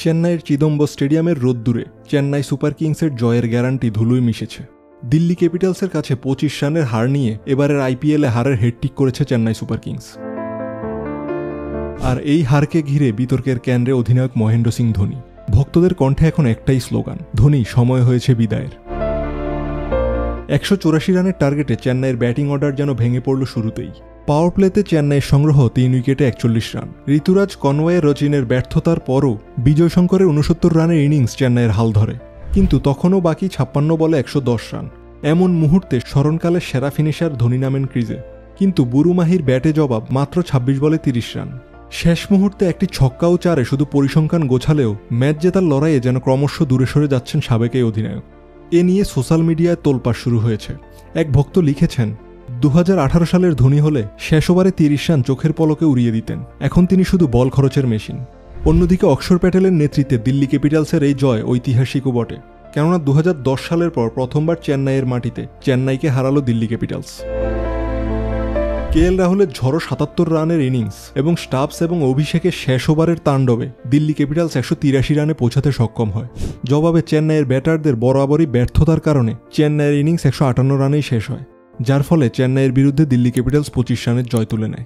চেন্নাইয়ের চিদম্বর স্টেডিয়ামের রোদ্দুরে চেন্নাই সুপার কিংসের জয়ের গ্যারান্টি ধুলোয় মিশেছে। দিল্লি ক্যাপিটালসের কাছে 25 রানের হার নিয়ে এবারের আইপিএলে হারের হেডটিক করেছে চেন্নাই সুপার কিংস। আর এই হারকে ঘিরে বিতর্কের কেন্দ্রে অধিনায়ক মহেন্দ্র সিং ধোনি। ভক্তদের কণ্ঠে এখন একটাই স্লোগান, ধোনি সময় হয়েছে বিদায়ের। 184 রানের টার্গেটে চেন্নাইয়ের ব্যাটিং অর্ডার যেন ভেঙে পড়ল শুরুতেই। পাওয়ার প্লেতে চেন্নাইয়ের সংগ্রহ 3 উইকেটে 41 রান। ঋতুরাজ কনওয়ে রচিনের ব্যর্থতার পরও বিজয় শঙ্করের 69 রানের ইনিংস চেন্নাইয়ের হাল ধরে, কিন্তু তখনও বাকি 56 বলে 110 রান। এমন মুহূর্তে স্মরণকালের সেরা ফিনিশার ধোনি নামেন ক্রিজে, কিন্তু বুরুমাহির ব্যাটে জবাব মাত্র 26 বলে 30 রান। শেষ মুহূর্তে একটি ছক্কা ও চারে শুধু পরিসংখ্যান গোছালেও ম্যাচ জেতার লড়াইয়ে যেন ক্রমশ দূরে সরে যাচ্ছেন সাবেক এই অধিনায়ক। এ নিয়ে সোশ্যাল মিডিয়ায় তোলপাড় শুরু হয়েছে। এক ভক্ত লিখেছেন, 2018 সালের ধোনি হলে শেষ ওভারে 30 রান চোখের পলকে উড়িয়ে দিতেন, এখন তিনি শুধু বল খরচের মেশিন। অন্যদিকে অক্ষর প্যাটেলের নেতৃত্বে দিল্লি ক্যাপিটালসের এই জয় ঐতিহাসিকও বটে, কেননা 2010 সালের পর প্রথমবার চেন্নাইয়ের মাটিতে চেন্নাইকে হারালো দিল্লি ক্যাপিটালস। কেএল রাহুলের ঝড়ো 77 রানের ইনিংস এবং স্টাবস এবং অভিষেকের শেষ ওভারের তাণ্ডবে দিল্লি ক্যাপিটালস 183 রানে পৌঁছাতে সক্ষম হয়। জবাবে চেন্নাইয়ের ব্যাটারদের বরাবরই ব্যর্থতার কারণে চেন্নাইয়ের ইনিংস 158 রানেই শেষ হয়, যার ফলে চেন্নাইয়ের বিরুদ্ধে দিল্লি ক্যাপিটালস 25 রানের জয় তুলে নেয়।